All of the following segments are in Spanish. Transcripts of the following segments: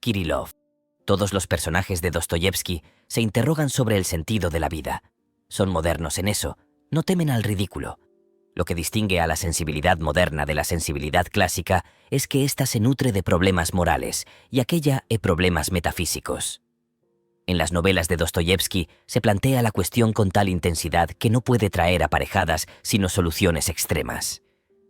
Kirillov. Todos los personajes de Dostoyevsky se interrogan sobre el sentido de la vida. Son modernos en eso, no temen al ridículo. Lo que distingue a la sensibilidad moderna de la sensibilidad clásica es que ésta se nutre de problemas morales y aquella de problemas metafísicos. En las novelas de Dostoyevsky se plantea la cuestión con tal intensidad que no puede traer aparejadas sino soluciones extremas.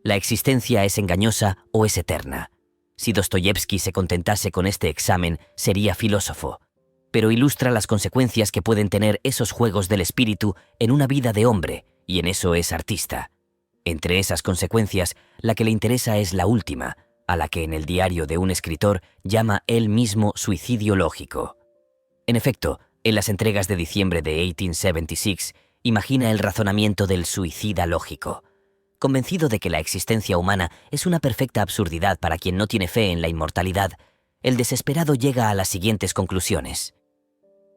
La existencia es engañosa o es eterna. Si Dostoyevsky se contentase con este examen, sería filósofo, pero ilustra las consecuencias que pueden tener esos juegos del espíritu en una vida de hombre, y en eso es artista. Entre esas consecuencias, la que le interesa es la última, a la que en el diario de un escritor llama él mismo suicidio lógico. En efecto, en las entregas de diciembre de 1876, imagina el razonamiento del suicida lógico. Convencido de que la existencia humana es una perfecta absurdidad para quien no tiene fe en la inmortalidad, el desesperado llega a las siguientes conclusiones.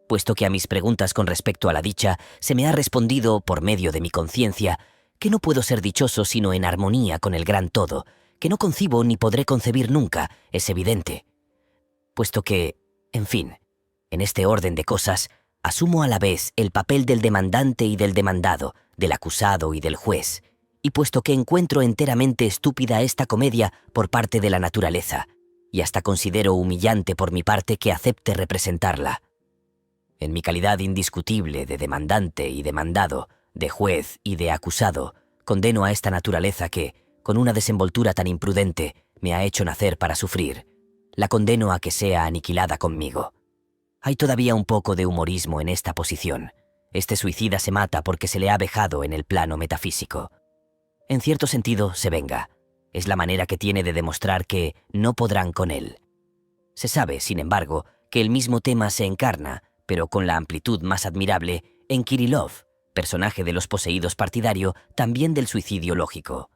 Puesto que a mis preguntas con respecto a la dicha se me ha respondido por medio de mi conciencia que no puedo ser dichoso sino en armonía con el gran todo, que no concibo ni podré concebir nunca, es evidente. Puesto que, en fin, en este orden de cosas, asumo a la vez el papel del demandante y del demandado, del acusado y del juez, y puesto que encuentro enteramente estúpida esta comedia por parte de la naturaleza, y hasta considero humillante por mi parte que acepte representarla. En mi calidad indiscutible de demandante y demandado, de juez y de acusado, condeno a esta naturaleza que, con una desenvoltura tan imprudente, me ha hecho nacer para sufrir. La condeno a que sea aniquilada conmigo. Hay todavía un poco de humorismo en esta posición. Este suicida se mata porque se le ha vejado en el plano metafísico. En cierto sentido, se venga. Es la manera que tiene de demostrar que no podrán con él. Se sabe, sin embargo, que el mismo tema se encarna, pero con la amplitud más admirable, en Kirillov, personaje de Los poseídos partidario, también del suicidio lógico.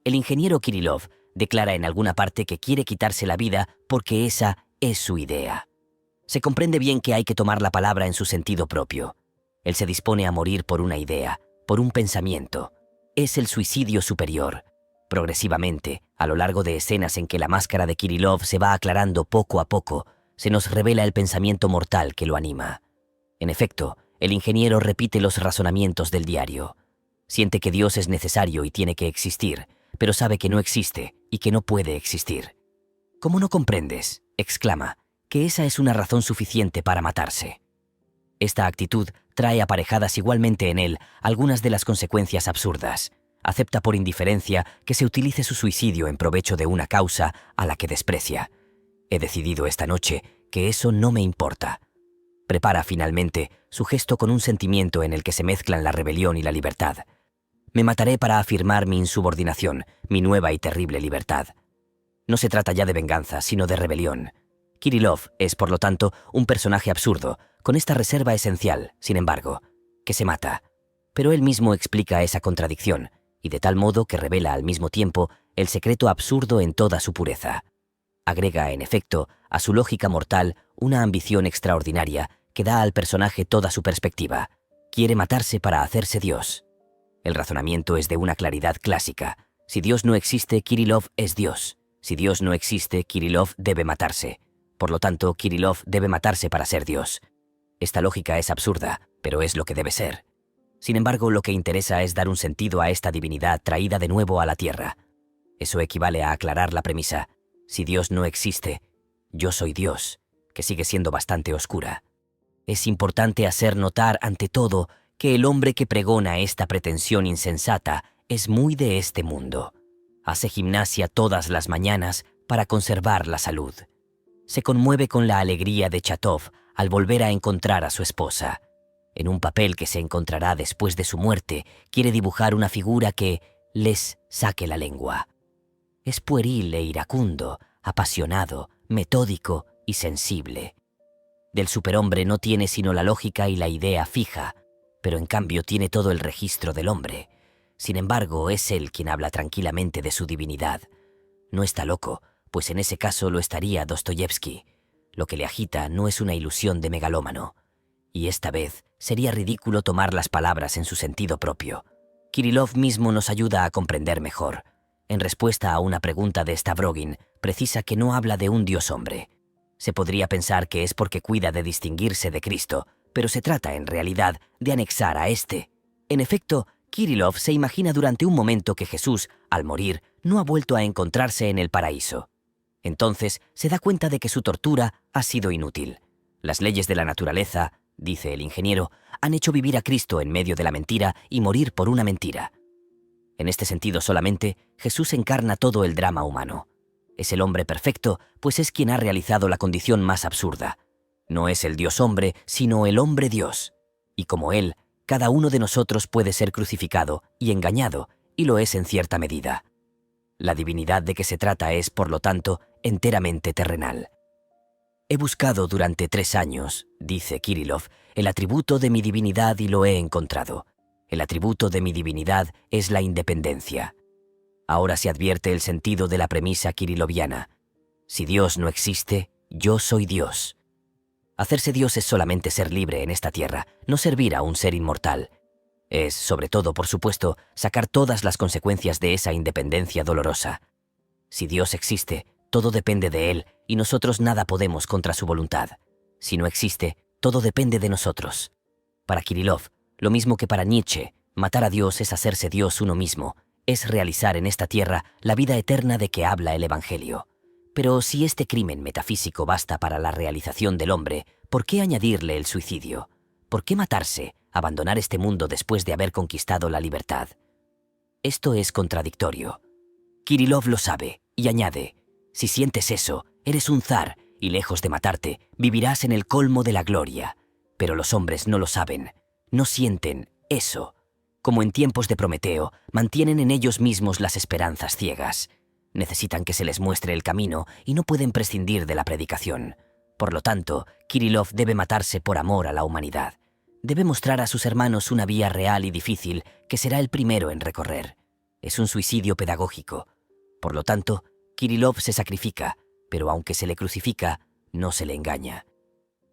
El ingeniero Kirillov declara en alguna parte que quiere quitarse la vida porque esa es su idea. Se comprende bien que hay que tomar la palabra en su sentido propio. Él se dispone a morir por una idea, por un pensamiento. Es el suicidio superior. Progresivamente, a lo largo de escenas en que la máscara de Kirillov se va aclarando poco a poco, se nos revela el pensamiento mortal que lo anima. En efecto, el ingeniero repite los razonamientos del diario. Siente que Dios es necesario y tiene que existir, pero sabe que no existe y que no puede existir. ¿Cómo no comprendes?, exclama, que esa es una razón suficiente para matarse. Esta actitud trae aparejadas igualmente en él algunas de las consecuencias absurdas. Acepta por indiferencia que se utilice su suicidio en provecho de una causa a la que desprecia. He decidido esta noche que eso no me importa. Prepara finalmente su gesto con un sentimiento en el que se mezclan la rebelión y la libertad. Me mataré para afirmar mi insubordinación, mi nueva y terrible libertad. No se trata ya de venganza, sino de rebelión. Kirillov es, por lo tanto, un personaje absurdo, con esta reserva esencial, sin embargo, que se mata. Pero él mismo explica esa contradicción, y de tal modo que revela al mismo tiempo el secreto absurdo en toda su pureza. Agrega, en efecto, a su lógica mortal una ambición extraordinaria que da al personaje toda su perspectiva. Quiere matarse para hacerse Dios. El razonamiento es de una claridad clásica. Si Dios no existe, Kirillov es Dios. Si Dios no existe, Kirillov debe matarse. Por lo tanto, Kirillov debe matarse para ser Dios. Esta lógica es absurda, pero es lo que debe ser. Sin embargo, lo que interesa es dar un sentido a esta divinidad traída de nuevo a la tierra. Eso equivale a aclarar la premisa. Si Dios no existe, yo soy Dios, que sigue siendo bastante oscura. Es importante hacer notar, ante todo, que el hombre que pregona esta pretensión insensata es muy de este mundo. Hace gimnasia todas las mañanas para conservar la salud. Se conmueve con la alegría de Chatov al volver a encontrar a su esposa. En un papel que se encontrará después de su muerte, quiere dibujar una figura que les saque la lengua. Es pueril e iracundo, apasionado, metódico y sensible. Del superhombre no tiene sino la lógica y la idea fija, pero en cambio tiene todo el registro del hombre. Sin embargo, es él quien habla tranquilamente de su divinidad. No está loco, pues en ese caso lo estaría Dostoyevsky. Lo que le agita no es una ilusión de megalómano. Y esta vez sería ridículo tomar las palabras en su sentido propio. Kirillov mismo nos ayuda a comprender mejor. En respuesta a una pregunta de Stavrogin, precisa que no habla de un dios hombre. Se podría pensar que es porque cuida de distinguirse de Cristo, pero se trata, en realidad, de anexar a éste. En efecto, Kirillov se imagina durante un momento que Jesús, al morir, no ha vuelto a encontrarse en el paraíso. Entonces se da cuenta de que su tortura ha sido inútil. Las leyes de la naturaleza, dice el ingeniero, han hecho vivir a Cristo en medio de la mentira y morir por una mentira. En este sentido solamente, Jesús encarna todo el drama humano. Es el hombre perfecto, pues es quien ha realizado la condición más absurda. No es el Dios hombre, sino el hombre Dios. Y como Él, cada uno de nosotros puede ser crucificado y engañado, y lo es en cierta medida. La divinidad de que se trata es, por lo tanto, enteramente terrenal. He buscado durante 3 años, dice Kirillov, el atributo de mi divinidad y lo he encontrado. El atributo de mi divinidad es la independencia. Ahora se advierte el sentido de la premisa kirilloviana. Si Dios no existe, yo soy Dios. Hacerse Dios es solamente ser libre en esta tierra, no servir a un ser inmortal. Es, sobre todo, por supuesto, sacar todas las consecuencias de esa independencia dolorosa. Si Dios existe, todo depende de Él y nosotros nada podemos contra su voluntad. Si no existe, todo depende de nosotros. Para Kirillov, lo mismo que para Nietzsche, matar a Dios es hacerse Dios uno mismo, es realizar en esta tierra la vida eterna de que habla el Evangelio. Pero si este crimen metafísico basta para la realización del hombre, ¿por qué añadirle el suicidio? ¿Por qué matarse, abandonar este mundo después de haber conquistado la libertad? Esto es contradictorio. Kirillov lo sabe y añade, si sientes eso, eres un zar y lejos de matarte, vivirás en el colmo de la gloria. Pero los hombres no lo saben, no sienten eso. Como en tiempos de Prometeo, mantienen en ellos mismos las esperanzas ciegas. Necesitan que se les muestre el camino y no pueden prescindir de la predicación. Por lo tanto, Kirillov debe matarse por amor a la humanidad. Debe mostrar a sus hermanos una vía real y difícil que será el primero en recorrer. Es un suicidio pedagógico. Por lo tanto, Kirillov se sacrifica, pero aunque se le crucifica, no se le engaña.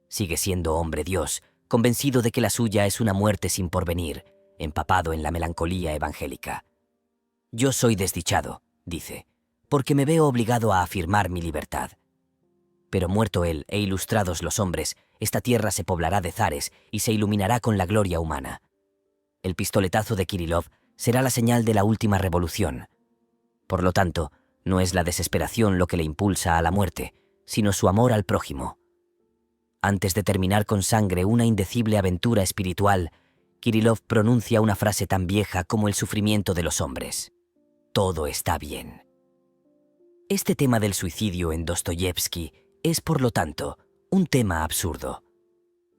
Sigue siendo hombre Dios, convencido de que la suya es una muerte sin porvenir, empapado en la melancolía evangélica. Yo soy desdichado, dice, porque me veo obligado a afirmar mi libertad. Pero muerto él e ilustrados los hombres, esta tierra se poblará de zares y se iluminará con la gloria humana. El pistoletazo de Kirillov será la señal de la última revolución. Por lo tanto, no es la desesperación lo que le impulsa a la muerte, sino su amor al prójimo. Antes de terminar con sangre una indecible aventura espiritual, Kirillov pronuncia una frase tan vieja como el sufrimiento de los hombres. Todo está bien. Este tema del suicidio en Dostoyevsky es, por lo tanto, un tema absurdo.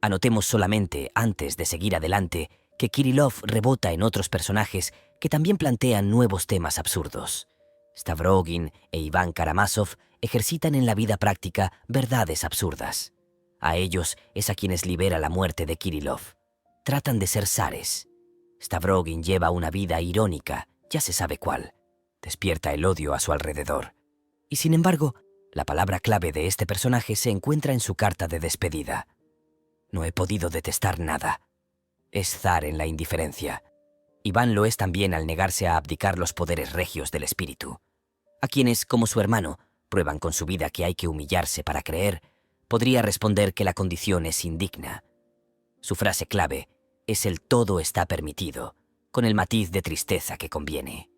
Anotemos solamente, antes de seguir adelante, que Kirillov rebota en otros personajes que también plantean nuevos temas absurdos. Stavrogin e Iván Karamazov ejercitan en la vida práctica verdades absurdas. A ellos es a quienes libera la muerte de Kirillov. Tratan de ser zares. Stavrogin lleva una vida irónica, ya se sabe cuál. Despierta el odio a su alrededor. Y sin embargo, la palabra clave de este personaje se encuentra en su carta de despedida. No he podido detestar nada. Es zar en la indiferencia. Iván lo es también al negarse a abdicar los poderes regios del espíritu. A quienes, como su hermano, prueban con su vida que hay que humillarse para creer, podría responder que la condición es indigna. Su frase clave es el todo está permitido, con el matiz de tristeza que conviene.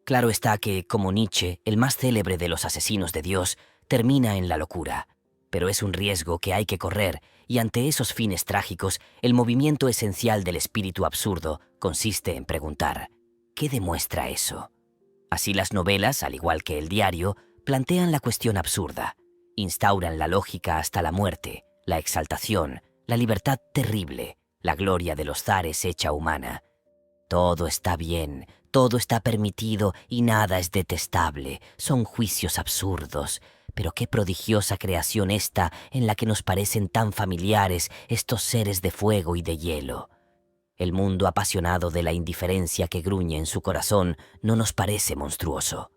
Claro está que, como Nietzsche, el más célebre de los asesinos de Dios, termina en la locura, pero es un riesgo que hay que correr y ante esos fines trágicos, el movimiento esencial del espíritu absurdo consiste en preguntar, ¿qué demuestra eso? Así las novelas, al igual que el diario, plantean la cuestión absurda, instauran la lógica hasta la muerte, la exaltación, la libertad terrible, la gloria de los zares hecha humana. Todo está bien, todo está permitido y nada es detestable. Son juicios absurdos. Pero qué prodigiosa creación esta en la que nos parecen tan familiares estos seres de fuego y de hielo. El mundo apasionado de la indiferencia que gruñe en su corazón no nos parece monstruoso.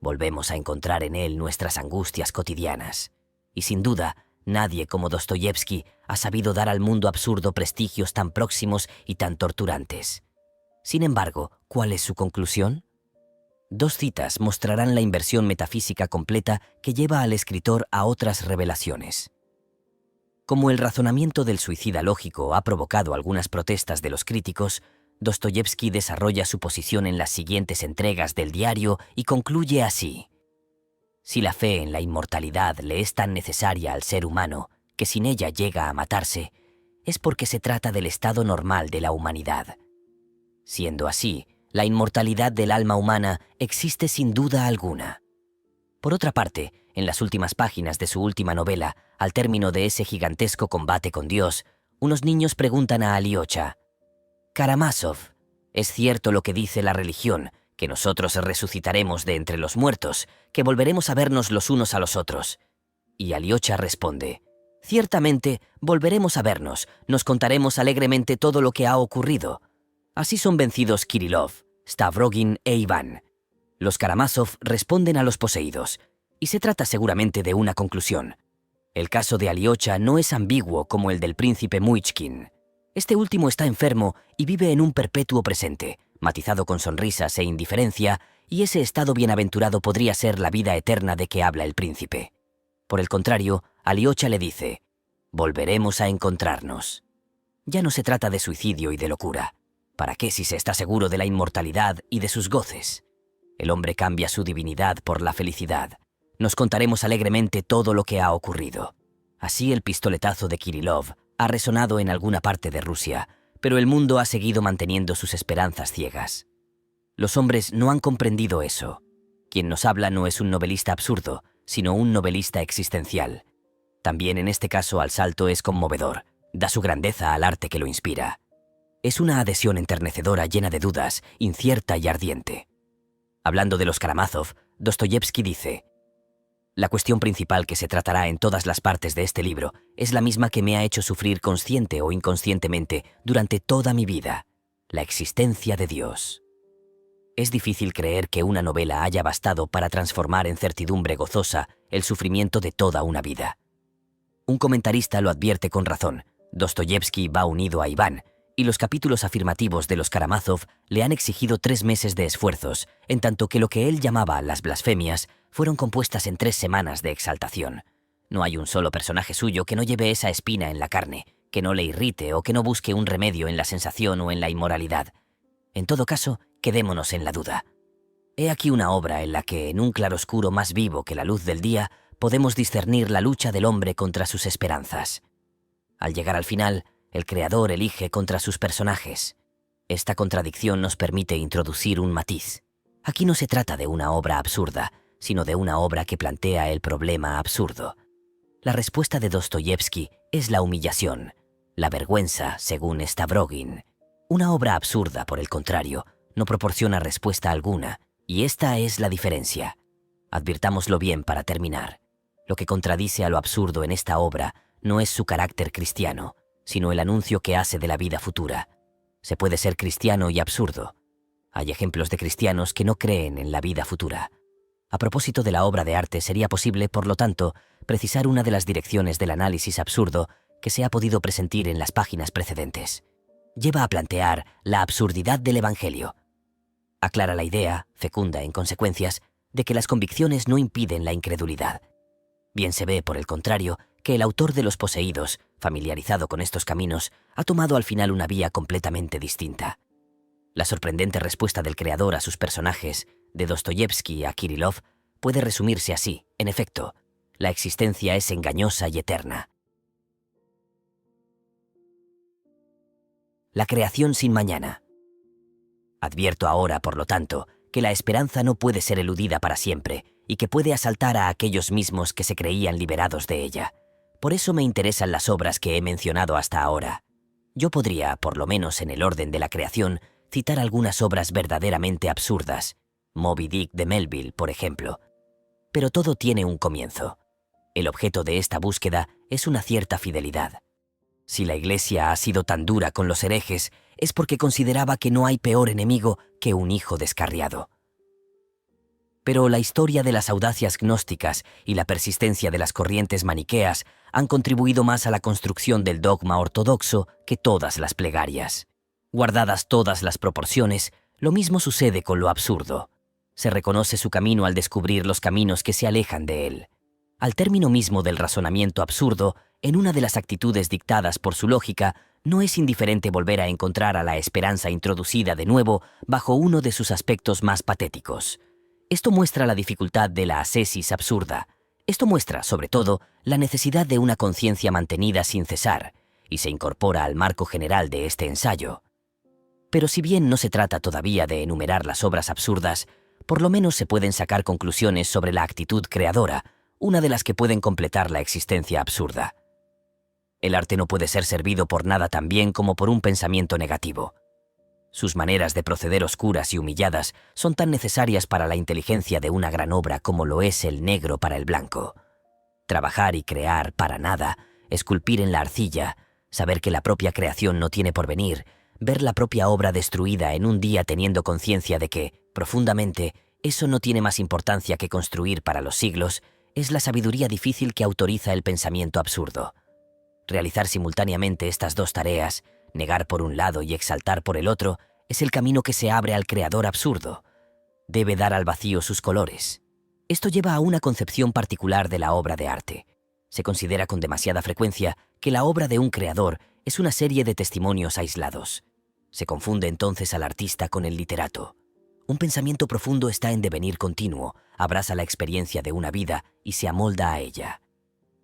Volvemos a encontrar en él nuestras angustias cotidianas. Y sin duda, nadie como Dostoyevsky ha sabido dar al mundo absurdo prestigios tan próximos y tan torturantes. Sin embargo, ¿cuál es su conclusión? 2 citas mostrarán la inversión metafísica completa que lleva al escritor a otras revelaciones. Como el razonamiento del suicida lógico ha provocado algunas protestas de los críticos, Dostoyevski desarrolla su posición en las siguientes entregas del diario y concluye así: si la fe en la inmortalidad le es tan necesaria al ser humano que sin ella llega a matarse, es porque se trata del estado normal de la humanidad. Siendo así, la inmortalidad del alma humana existe sin duda alguna. Por otra parte, en las últimas páginas de su última novela, al término de ese gigantesco combate con Dios, unos niños preguntan a Alyosha: Karamazov, ¿es cierto lo que dice la religión, que nosotros resucitaremos de entre los muertos, que volveremos a vernos los unos a los otros? Y Alyosha responde: ciertamente, volveremos a vernos, nos contaremos alegremente todo lo que ha ocurrido. Así son vencidos Kirillov, Stavrogin e Iván. Los Karamazov responden a los poseídos, y se trata seguramente de una conclusión. El caso de Alyosha no es ambiguo como el del príncipe Muishkin. Este último está enfermo y vive en un perpetuo presente, matizado con sonrisas e indiferencia, y ese estado bienaventurado podría ser la vida eterna de que habla el príncipe. Por el contrario, Alyosha le dice: volveremos a encontrarnos. Ya no se trata de suicidio y de locura. ¿Para qué si se está seguro de la inmortalidad y de sus goces? El hombre cambia su divinidad por la felicidad. Nos contaremos alegremente todo lo que ha ocurrido. Así el pistoletazo de Kirillov ha resonado en alguna parte de Rusia, pero el mundo ha seguido manteniendo sus esperanzas ciegas. Los hombres no han comprendido eso. Quien nos habla no es un novelista absurdo, sino un novelista existencial. También en este caso Al Salto es conmovedor, da su grandeza al arte que lo inspira. Es una adhesión enternecedora llena de dudas, incierta y ardiente. Hablando de los Karamazov, Dostoyevski dice: la cuestión principal que se tratará en todas las partes de este libro es la misma que me ha hecho sufrir consciente o inconscientemente durante toda mi vida: la existencia de Dios. Es difícil creer que una novela haya bastado para transformar en certidumbre gozosa el sufrimiento de toda una vida. Un comentarista lo advierte con razón: Dostoyevski va unido a Iván, y los capítulos afirmativos de los Karamazov le han exigido 3 meses de esfuerzos, en tanto que lo que él llamaba las blasfemias fueron compuestas en 3 semanas de exaltación. No hay un solo personaje suyo que no lleve esa espina en la carne, que no le irrite o que no busque un remedio en la sensación o en la inmoralidad. En todo caso, quedémonos en la duda. He aquí una obra en la que, en un claroscuro más vivo que la luz del día, podemos discernir la lucha del hombre contra sus esperanzas. Al llegar al final, el creador elige contra sus personajes. Esta contradicción nos permite introducir un matiz. Aquí no se trata de una obra absurda, sino de una obra que plantea el problema absurdo. La respuesta de Dostoyevski es la humillación, la vergüenza, según Stavrogin. Una obra absurda, por el contrario, no proporciona respuesta alguna, y esta es la diferencia. Advirtámoslo bien para terminar. Lo que contradice a lo absurdo en esta obra no es su carácter cristiano, sino el anuncio que hace de la vida futura. Se puede ser cristiano y absurdo. Hay ejemplos de cristianos que no creen en la vida futura. A propósito de la obra de arte, sería posible, por lo tanto, precisar una de las direcciones del análisis absurdo que se ha podido presentir en las páginas precedentes. Lleva a plantear la absurdidad del Evangelio. Aclara la idea, fecunda en consecuencias, de que las convicciones no impiden la incredulidad. Bien se ve, por el contrario, que el autor de Los Poseídos, familiarizado con estos caminos, ha tomado al final una vía completamente distinta. La sorprendente respuesta del creador a sus personajes, de Dostoyevski a Kirillov, puede resumirse así: en efecto, la existencia es engañosa y eterna. La creación sin mañana. Advierto ahora, por lo tanto, que la esperanza no puede ser eludida para siempre y que puede asaltar a aquellos mismos que se creían liberados de ella. Por eso me interesan las obras que he mencionado hasta ahora. Yo podría, por lo menos en el orden de la creación, citar algunas obras verdaderamente absurdas, Moby Dick de Melville, por ejemplo. Pero todo tiene un comienzo. El objeto de esta búsqueda es una cierta fidelidad. Si la Iglesia ha sido tan dura con los herejes, es porque consideraba que no hay peor enemigo que un hijo descarriado. Pero la historia de las audacias gnósticas y la persistencia de las corrientes maniqueas han contribuido más a la construcción del dogma ortodoxo que todas las plegarias. Guardadas todas las proporciones, lo mismo sucede con lo absurdo. Se reconoce su camino al descubrir los caminos que se alejan de él. Al término mismo del razonamiento absurdo, en una de las actitudes dictadas por su lógica, no es indiferente volver a encontrar a la esperanza introducida de nuevo bajo uno de sus aspectos más patéticos. Esto muestra la dificultad de la ascesis absurda. Esto muestra, sobre todo, la necesidad de una conciencia mantenida sin cesar, y se incorpora al marco general de este ensayo. Pero si bien no se trata todavía de enumerar las obras absurdas, por lo menos se pueden sacar conclusiones sobre la actitud creadora, una de las que pueden completar la existencia absurda. El arte no puede ser servido por nada tan bien como por un pensamiento negativo. Sus maneras de proceder oscuras y humilladas son tan necesarias para la inteligencia de una gran obra como lo es el negro para el blanco. Trabajar y crear para nada, esculpir en la arcilla, saber que la propia creación no tiene porvenir, ver la propia obra destruida en un día teniendo conciencia de que, profundamente, eso no tiene más importancia que construir para los siglos, es la sabiduría difícil que autoriza el pensamiento absurdo. Realizar simultáneamente estas dos tareas, negar por un lado y exaltar por el otro, es el camino que se abre al creador absurdo. Debe dar al vacío sus colores. Esto lleva a una concepción particular de la obra de arte. Se considera con demasiada frecuencia que la obra de un creador es una serie de testimonios aislados. Se confunde entonces al artista con el literato. Un pensamiento profundo está en devenir continuo, abraza la experiencia de una vida y se amolda a ella.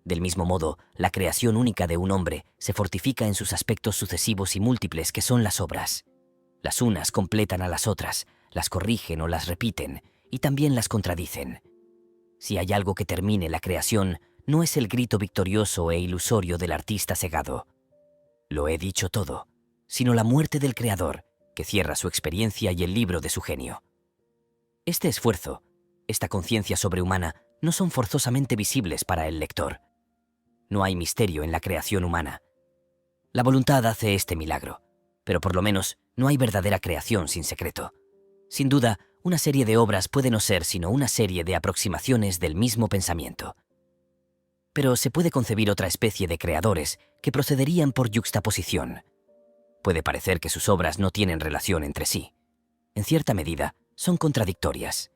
Del mismo modo, la creación única de un hombre se fortifica en sus aspectos sucesivos y múltiples que son las obras. Las unas completan a las otras, las corrigen o las repiten, y también las contradicen. Si hay algo que termine la creación, no es el grito victorioso e ilusorio del artista cegado. Lo he dicho todo, sino la muerte del creador, que cierra su experiencia y el libro de su genio. Este esfuerzo, esta conciencia sobrehumana, no son forzosamente visibles para el lector. No hay misterio en la creación humana. La voluntad hace este milagro, pero por lo menos no hay verdadera creación sin secreto. Sin duda, una serie de obras puede no ser sino una serie de aproximaciones del mismo pensamiento. Pero se puede concebir otra especie de creadores que procederían por yuxtaposición. Puede parecer que sus obras no tienen relación entre sí. En cierta medida, son contradictorias.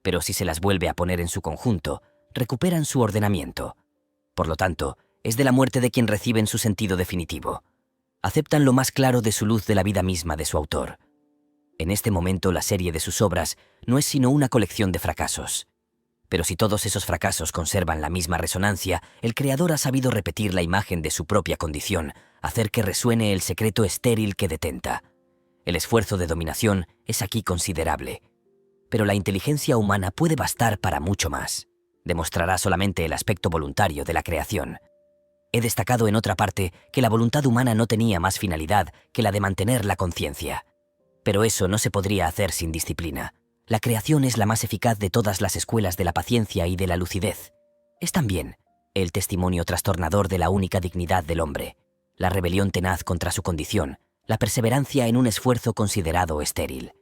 Pero si se las vuelve a poner en su conjunto, recuperan su ordenamiento. Por lo tanto, es de la muerte de quien reciben su sentido definitivo. Aceptan lo más claro de su luz de la vida misma de su autor. En este momento la serie de sus obras no es sino una colección de fracasos. Pero si todos esos fracasos conservan la misma resonancia, el creador ha sabido repetir la imagen de su propia condición, hacer que resuene el secreto estéril que detenta. El esfuerzo de dominación es aquí considerable. Pero la inteligencia humana puede bastar para mucho más. Demostrará solamente el aspecto voluntario de la creación. He destacado en otra parte que la voluntad humana no tenía más finalidad que la de mantener la conciencia. Pero eso no se podría hacer sin disciplina. La creación es la más eficaz de todas las escuelas de la paciencia y de la lucidez. Es también el testimonio trastornador de la única dignidad del hombre, la rebelión tenaz contra su condición, la perseverancia en un esfuerzo considerado estéril.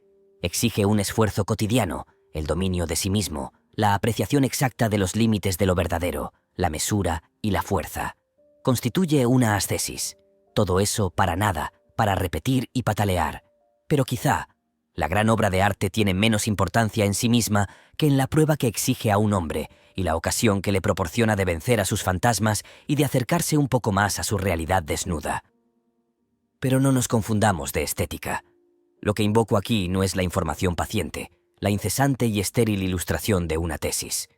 Exige un esfuerzo cotidiano, el dominio de sí mismo, la apreciación exacta de los límites de lo verdadero, la mesura y la fuerza. Constituye una ascesis. Todo eso para nada, para repetir y patalear. Pero quizá, la gran obra de arte tiene menos importancia en sí misma que en la prueba que exige a un hombre y la ocasión que le proporciona de vencer a sus fantasmas y de acercarse un poco más a su realidad desnuda. Pero no nos confundamos de estética. Lo que invoco aquí no es la información paciente, la incesante y estéril ilustración de una tesis.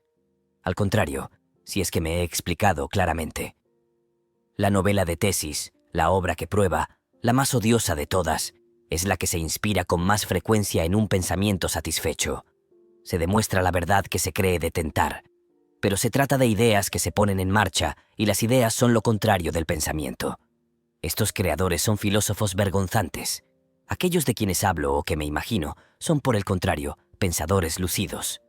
Al contrario, si es que me he explicado claramente. La novela de tesis, la obra que prueba, la más odiosa de todas, es la que se inspira con más frecuencia en un pensamiento satisfecho. Se demuestra la verdad que se cree detentar, pero se trata de ideas que se ponen en marcha y las ideas son lo contrario del pensamiento. Estos creadores son filósofos vergonzantes. Aquellos de quienes hablo o que me imagino son, por el contrario, pensadores lucidos.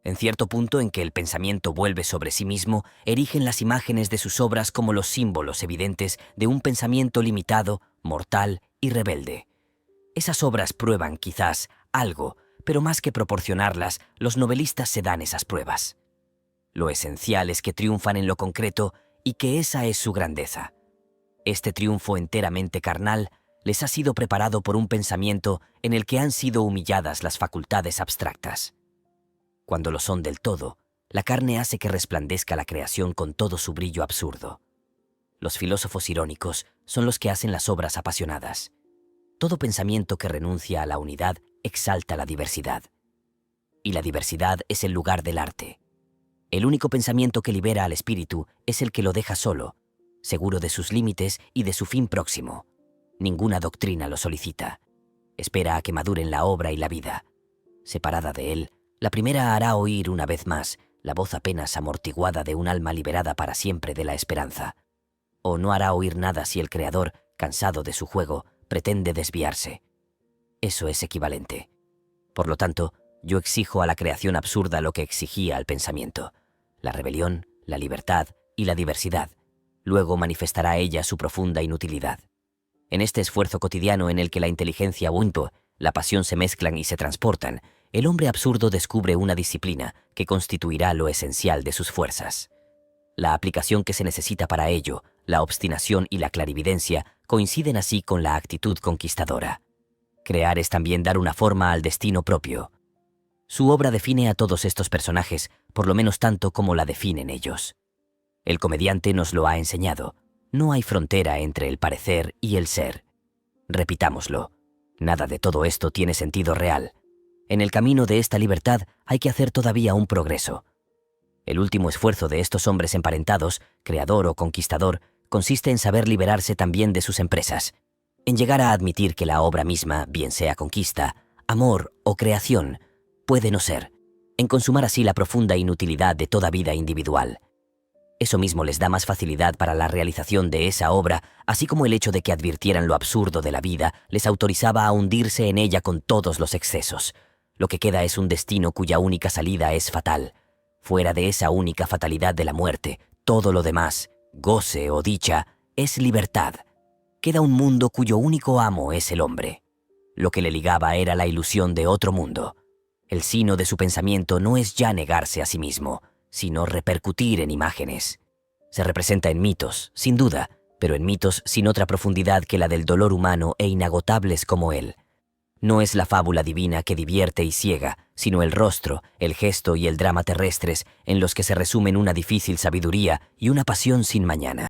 En cierto punto en que el pensamiento vuelve sobre sí mismo, erigen las imágenes de sus obras como los símbolos evidentes de un pensamiento limitado, mortal y rebelde. Esas obras prueban, quizás, algo, pero más que proporcionarlas, los novelistas se dan esas pruebas. Lo esencial es que triunfan en lo concreto y que esa es su grandeza. Este triunfo enteramente carnal les ha sido preparado por un pensamiento en el que han sido humilladas las facultades abstractas. Cuando lo son del todo, la carne hace que resplandezca la creación con todo su brillo absurdo. Los filósofos irónicos son los que hacen las obras apasionadas. Todo pensamiento que renuncia a la unidad exalta la diversidad. Y la diversidad es el lugar del arte. El único pensamiento que libera al espíritu es el que lo deja solo, seguro de sus límites y de su fin próximo. Ninguna doctrina lo solicita. Espera a que maduren la obra y la vida. Separada de él, la primera hará oír una vez más la voz apenas amortiguada de un alma liberada para siempre de la esperanza. O no hará oír nada si el creador, cansado de su juego, pretende desviarse. Eso es equivalente. Por lo tanto, yo exijo a la creación absurda lo que exigía al pensamiento: la rebelión, la libertad y la diversidad. Luego manifestará ella su profunda inutilidad. En este esfuerzo cotidiano en el que la inteligencia o la pasión se mezclan y se transportan, el hombre absurdo descubre una disciplina que constituirá lo esencial de sus fuerzas. La aplicación que se necesita para ello, la obstinación y la clarividencia, coinciden así con la actitud conquistadora. Crear es también dar una forma al destino propio. Su obra define a todos estos personajes, por lo menos tanto como la definen ellos. El comediante nos lo ha enseñado. No hay frontera entre el parecer y el ser. Repitámoslo. Nada de todo esto tiene sentido real. En el camino de esta libertad hay que hacer todavía un progreso. El último esfuerzo de estos hombres emparentados, creador o conquistador, consiste en saber liberarse también de sus empresas, en llegar a admitir que la obra misma, bien sea conquista, amor o creación, puede no ser, en consumar así la profunda inutilidad de toda vida individual. Eso mismo les da más facilidad para la realización de esa obra, así como el hecho de que advirtieran lo absurdo de la vida les autorizaba a hundirse en ella con todos los excesos. Lo que queda es un destino cuya única salida es fatal. Fuera de esa única fatalidad de la muerte, todo lo demás, goce o dicha, es libertad. Queda un mundo cuyo único amo es el hombre. Lo que le ligaba era la ilusión de otro mundo. El sino de su pensamiento no es ya negarse a sí mismo, sino repercutir en imágenes. Se representa en mitos, sin duda, pero en mitos sin otra profundidad que la del dolor humano e inagotables como él. No es la fábula divina que divierte y ciega, sino el rostro, el gesto y el drama terrestres en los que se resumen una difícil sabiduría y una pasión sin mañana.